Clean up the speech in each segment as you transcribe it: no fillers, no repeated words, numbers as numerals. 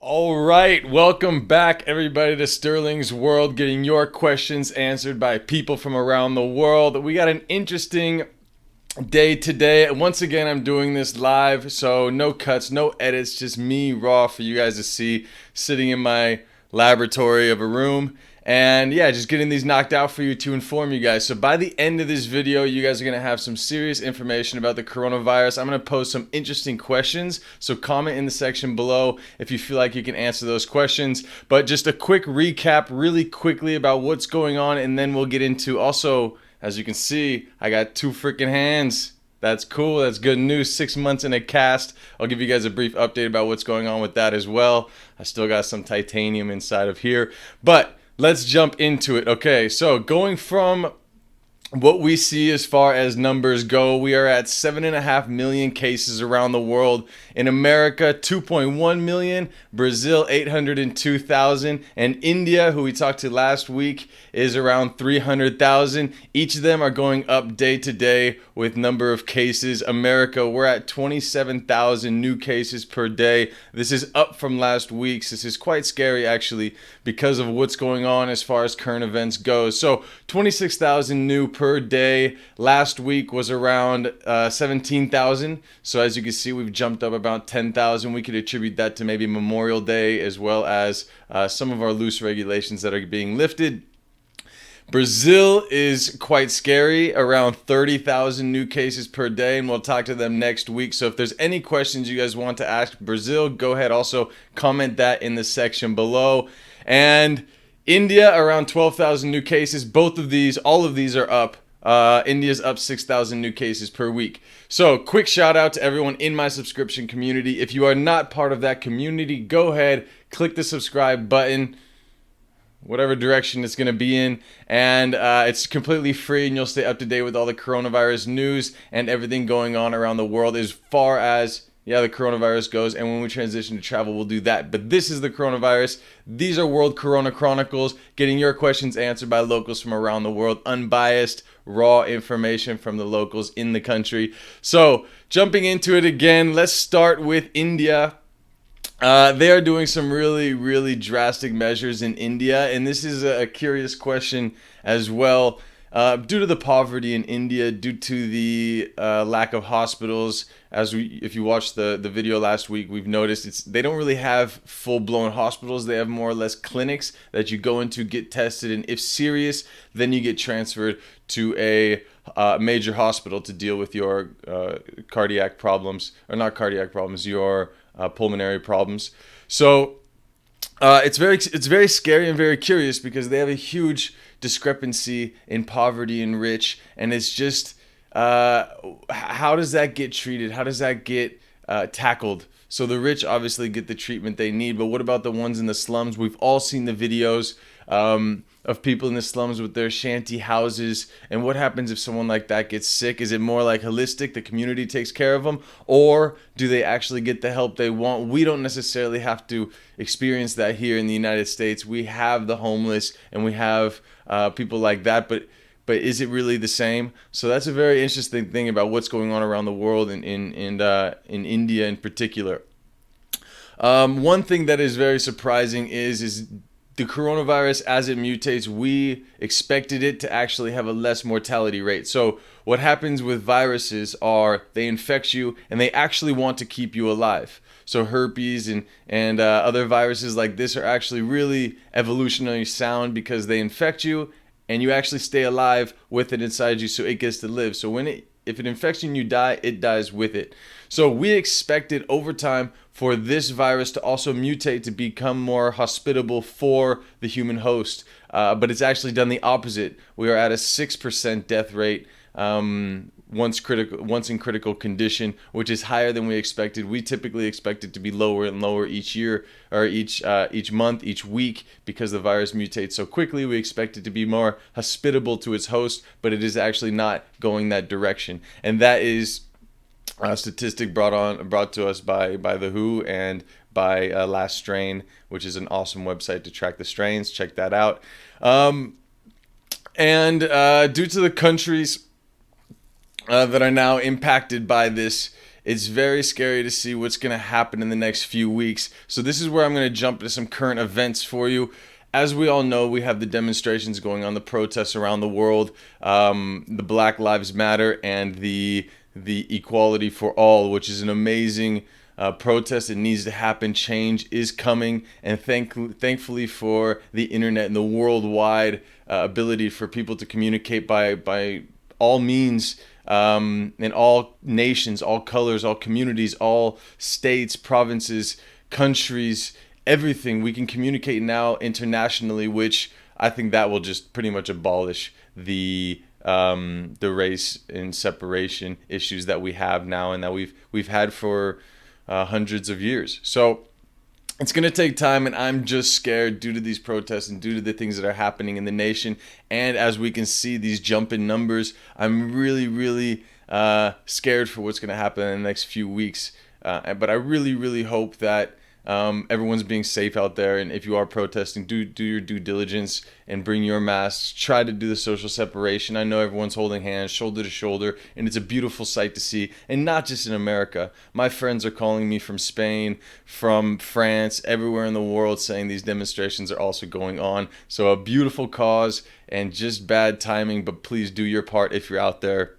All right, welcome back everybody to Sterling's World, getting your questions answered by people from around the world. We got an interesting day today. Once again, I'm doing this live, so no cuts, no edits, just me raw for you guys to see, sitting in my laboratory of a room. And yeah, just getting these knocked out for you to inform you guys. So by the end of this video, you guys are going to have some serious information about the coronavirus. I'm going to pose some interesting questions. So comment in the section below if you feel like you can answer those questions. But just a quick recap really quickly about what's going on. And then we'll get into also, as you can see, I got two freaking hands. That's cool. That's good news. 6 months in a cast. I'll give you guys a brief update about what's going on with that as well. I still got some titanium inside of here. But let's jump into it. Okay, so going from what we see as far as numbers go, we are at 7.5 million cases around the world. In America, 2.1 million, Brazil 802,000, and India, who we talked to last week, is around 300,000. Each of them are going up day to day with number of cases. America, we're at 27,000 new cases per day. This is up from last week's. This is quite scary actually because of what's going on as far as current events goes. So 26,000 new per day. Last week was around 17,000. So as you can see, we've jumped up about 10,000. We could attribute that to maybe Memorial Day as well as some of our loose regulations that are being lifted. Brazil is quite scary, around 30,000 new cases per day, and we'll talk to them next week. So if there's any questions you guys want to ask Brazil, go ahead, also comment that in the section below. And India, around 12,000 new cases. All of these are up. India's up 6,000 new cases per week. So quick shout out to everyone in my subscription community. If you are not part of that community, go ahead, click the subscribe button, whatever direction it's going to be in, and it's completely free, and you'll stay up to date with all the coronavirus news and everything going on around the world as far as the coronavirus goes. And when we transition to travel, we'll do that. But this is the coronavirus. These are World Corona Chronicles, getting your questions answered by locals from around the world, unbiased, raw information from the locals in the country. So jumping into it again, let's start with India. They are doing some really, really drastic measures in India, and this is a curious question as well. Due to the poverty in India, due to the lack of hospitals, if you watched the video last week, we've noticed they don't really have full-blown hospitals. They have more or less clinics that you go into, get tested, and if serious, then you get transferred to a major hospital to deal with your cardiac problems, or not cardiac problems, your pulmonary problems. So it's very scary and very curious because they have a huge discrepancy in poverty and rich, and it's just how does that get treated? How does that get tackled? So the rich obviously get the treatment they need, but what about the ones in the slums? We've all seen the videos of people in the slums with their shanty houses, and what happens if someone like that gets sick? Is it more like holistic, the community takes care of them, or do they actually get the help they want? We don't necessarily have to experience that here in the United States. We have the homeless and we have people like that, but is it really the same? So that's a very interesting thing about what's going on around the world in India in particular. One thing that is very surprising is the coronavirus, as it mutates, we expected it to actually have a less mortality rate. So what happens with viruses are they infect you and they actually want to keep you alive. So herpes and other viruses like this are actually really evolutionarily sound because they infect you and you actually stay alive with it inside you, so it gets to live. So if it infects you and you die, it dies with it. So we expected over time for this virus to also mutate to become more hospitable for the human host. But it's actually done the opposite. We are at a 6% death rate once in critical condition, which is higher than we expected. We typically expect it to be lower and lower each year, or each month, each week, because the virus mutates so quickly. We expect it to be more hospitable to its host, but it is actually not going that direction. And that is a statistic brought to us by the WHO and by Last Strain, which is an awesome website to track the strains. Check that out. And due to the countries that are now impacted by this It's very scary to see what's going to happen in the next few weeks. So this is where I'm going to jump to some current events for you. As we all know, we have the demonstrations going on, the protests around the world, the Black Lives Matter, and the Equality for All, which is an amazing protest. It needs to happen. Change is coming, and thankfully for the internet and the worldwide ability for people to communicate by all means, in all nations, all colors, all communities, all states, provinces, countries, everything. We can communicate now internationally, which I think that will just pretty much abolish the race and separation issues that we have now and that we've had for hundreds of years. So it's going to take time, and I'm just scared due to these protests and due to the things that are happening in the nation. And as we can see, these jump in numbers, I'm really scared for what's going to happen in the next few weeks. But I really hope that everyone's being safe out there, and if you are protesting, do your due diligence and bring your masks. Try to do the social separation. I know everyone's holding hands shoulder to shoulder, and it's a beautiful sight to see, and not just in America. My friends are calling me from Spain, from France, everywhere in the world, saying these demonstrations are also going on. So a beautiful cause, and just bad timing, but please do your part if you're out there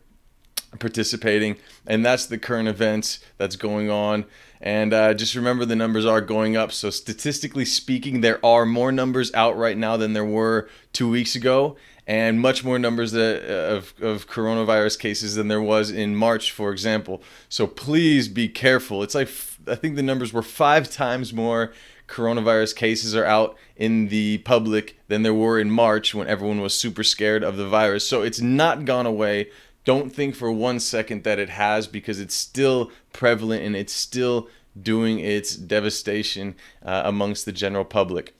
participating. And that's the current events that's going on. And just remember, the numbers are going up. So statistically speaking, there are more numbers out right now than there were 2 weeks ago, and much more numbers of coronavirus cases than there was in March, for example. So please be careful. It's like, I think the numbers were 5 times more coronavirus cases are out in the public than there were in March, when everyone was super scared of the virus. So it's not gone away. Don't think for 1 second that it has, because it's still prevalent and it's still doing its devastation amongst the general public.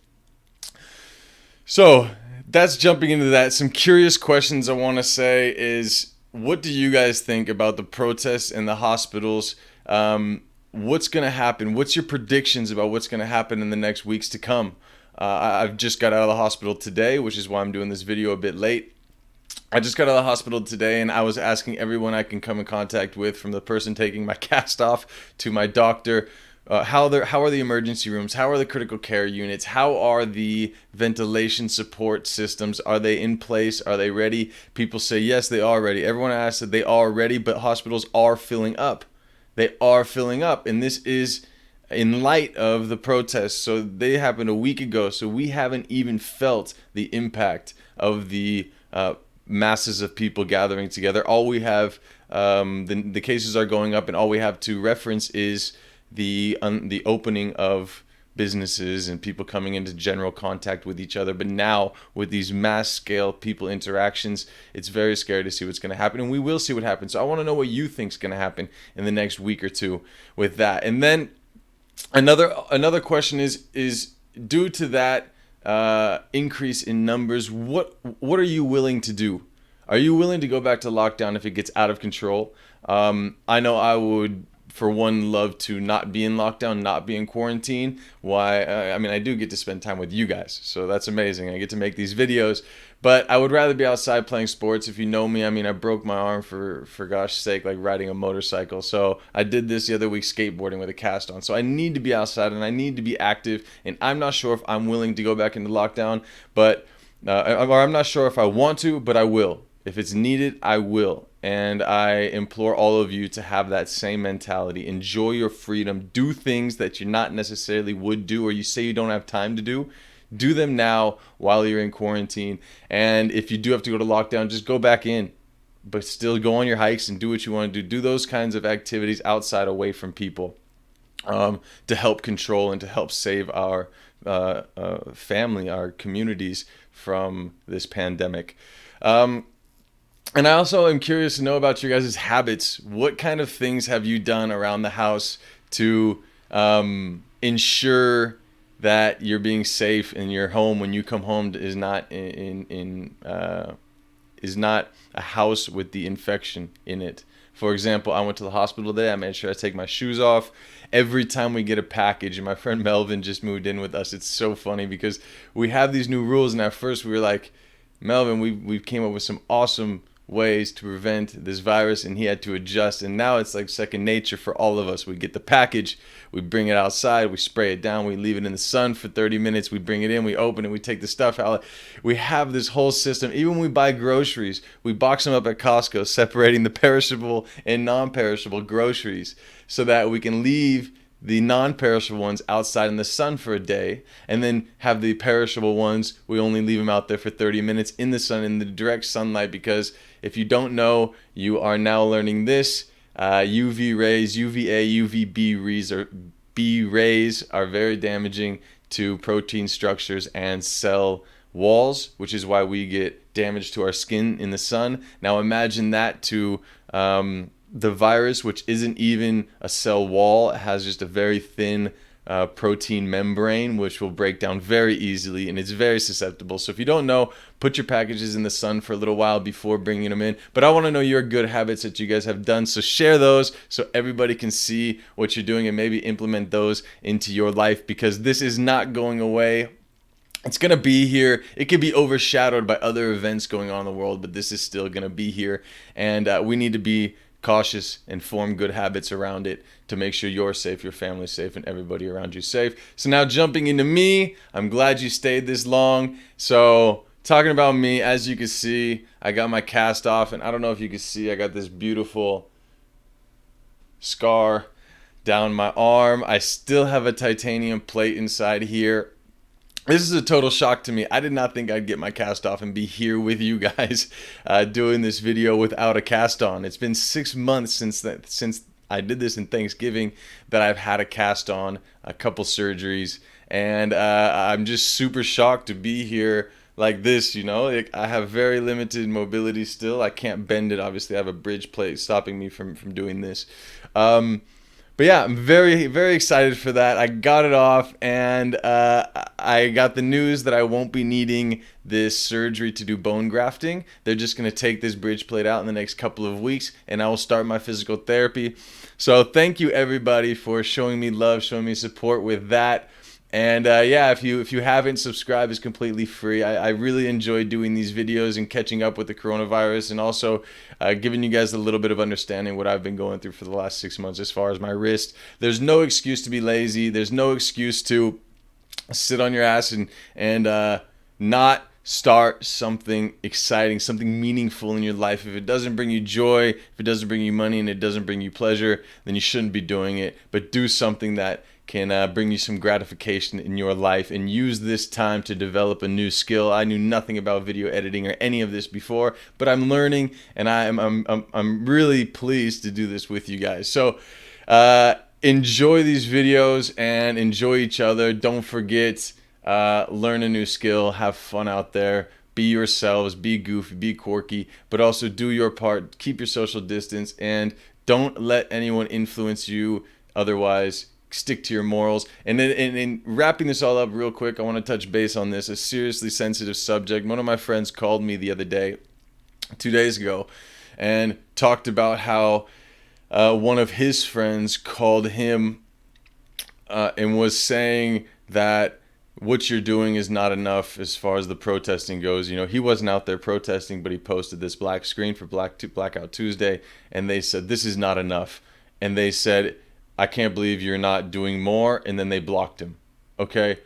So that's jumping into that. Some curious questions I want to say is, what do you guys think about the protests and the hospitals? What's going to happen? What's your predictions about what's going to happen in the next weeks to come? I've just got out of the hospital today, which is why I'm doing this video a bit late. I just got out of the hospital today, and I was asking everyone I can come in contact with, from the person taking my cast off to my doctor, how are the emergency rooms? How are the critical care units? How are the ventilation support systems? Are they in place? Are they ready? People say yes, they are ready. Everyone I asked said they are ready, but hospitals are filling up. They are filling up, and this is in light of the protests. So they happened a week ago, so we haven't even felt the impact of the masses of people gathering together. All we have, the cases are going up, and all we have to reference is the opening of businesses and people coming into general contact with each other. But now, with these mass scale people interactions, it's very scary to see what's going to happen, and we will see what happens. So I want to know what you think is going to happen in the next week or two with that. And then another question is due to that increase in numbers, what are you willing to do? Are you willing to go back to lockdown if it gets out of control? I know I would, for one, love to not be in lockdown, not be in quarantine. Why? I mean, I do get to spend time with you guys, so that's amazing. I get to make these videos, but I would rather be outside playing sports. If you know me, I mean, I broke my arm for gosh sake, like riding a motorcycle. So I did this the other week, skateboarding with a cast on. So I need to be outside and I need to be active. And I'm not sure if I'm willing to go back into lockdown, but or I'm not sure if I want to, but I will. If it's needed, I will. And I implore all of you to have that same mentality. Enjoy your freedom. Do things that you not necessarily would do, or you say you don't have time to do. Do them now while you're in quarantine. And if you do have to go to lockdown, just go back in. But still go on your hikes and do what you want to do. Do those kinds of activities outside, away from people, to help control and to help save our family, our communities from this pandemic. And I also am curious to know about your guys' habits. What kind of things have you done around the house to ensure that you're being safe in your home when you come home is not is not a house with the infection in it? For example, I went to the hospital today. I made sure I take my shoes off every time we get a package. And my friend Melvin just moved in with us. It's so funny because we have these new rules, and at first we were like, Melvin, we came up with some awesome ways to prevent this virus, and he had to adjust. And now it's like second nature for all of us. We get the package, we bring it outside, we spray it down, we leave it in the sun for 30 minutes, we bring it in, we open it, we take the stuff out. We have this whole system. Even when we buy groceries, we box them up at Costco, separating the perishable and non-perishable groceries so that we can leave the non-perishable ones outside in the sun for a day, and then have the perishable ones, we only leave them out there for 30 minutes in the sun, in the direct sunlight. Because if you don't know, you are now learning this. UV rays, UVA, UVB rays are very damaging to protein structures and cell walls, which is why we get damage to our skin in the sun. Now imagine that to the virus, which isn't even a cell wall. It has just a very thin protein membrane, which will break down very easily, and it's very susceptible. So if you don't know, put your packages in the sun for a little while before bringing them in. But I want to know your good habits that you guys have done, so share those so everybody can see what you're doing and maybe implement those into your life, because this is not going away. It's going to be here. It could be overshadowed by other events going on in the world, but this is still going to be here, and we need to be cautious and form good habits around it to make sure you're safe, your family's safe, and everybody around you safe. So now jumping into me, I'm glad you stayed this long. So talking about me, as you can see, I got my cast off, and I don't know if you can see, I got this beautiful scar down my arm. I still have a titanium plate inside here. This is a total shock to me. I did not think I'd get my cast off and be here with you guys doing this video without a cast on. It's been 6 months since I did this in Thanksgiving that I've had a cast on, a couple surgeries, and I'm just super shocked to be here like this, you know. I have very limited mobility still. I can't bend it, obviously. I have a bridge plate stopping me from doing this. But yeah, I'm very, very excited for that. I got it off, and I got the news that I won't be needing this surgery to do bone grafting. They're just going to take this bridge plate out in the next couple of weeks, and I will start my physical therapy. So thank you, everybody, for showing me love, showing me support with that. And yeah, if you haven't subscribed, it's completely free. I really enjoy doing these videos and catching up with the coronavirus, and also giving you guys a little bit of understanding what I've been going through for the last 6 months as far as my wrist. There's no excuse to be lazy. There's no excuse to sit on your ass and not start something exciting, something meaningful in your life. If it doesn't bring you joy, if it doesn't bring you money, and it doesn't bring you pleasure, then you shouldn't be doing it. But do something that can bring you some gratification in your life, and use this time to develop a new skill. I knew nothing about video editing or any of this before, but I'm learning, and I'm really pleased to do this with you guys. So enjoy these videos and enjoy each other. Don't forget, learn a new skill, have fun out there. Be yourselves, be goofy, be quirky, but also do your part. Keep your social distance, and don't let anyone influence you. Otherwise, stick to your morals. And then in wrapping this all up real quick, I want to touch base on this, a seriously sensitive subject. One of my friends called me the other day, 2 days ago, and talked about how one of his friends called him and was saying that what you're doing is not enough as far as the protesting goes. You know, he wasn't out there protesting, but he posted this black screen for Blackout Tuesday, and they said, this is not enough. And they said, I can't believe you're not doing more, and then they blocked him. Okay?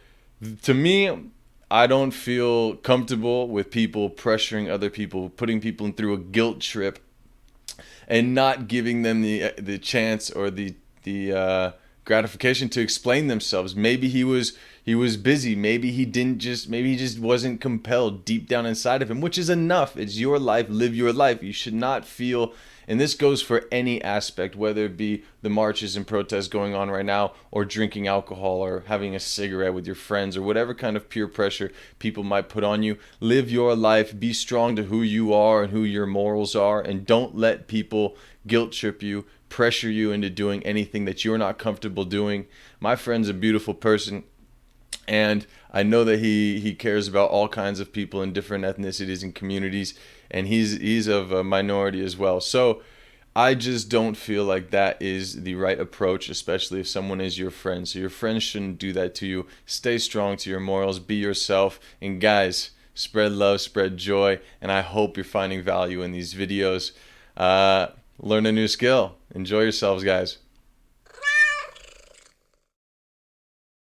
To me, I don't feel comfortable with people pressuring other people, putting people through a guilt trip, and not giving them the chance or the gratification to explain themselves. Maybe he was busy. Maybe he just wasn't compelled deep down inside of him, which is enough. It's your life. Live your life. You should not feel. And this goes for any aspect, whether it be the marches and protests going on right now, or drinking alcohol, or having a cigarette with your friends, or whatever kind of peer pressure people might put on you. Live your life. Be strong to who you are and who your morals are, and don't let people guilt trip you, pressure you into doing anything that you're not comfortable doing. My friend's a beautiful person, and I know that he cares about all kinds of people in different ethnicities and communities, and he's of a minority as well. So I just don't feel like that is the right approach, especially if someone is your friend. So your friends shouldn't do that to you. Stay strong to your morals, be yourself, and guys, spread love, spread joy, and I hope you're finding value in these videos. Learn a new skill. Enjoy yourselves, guys.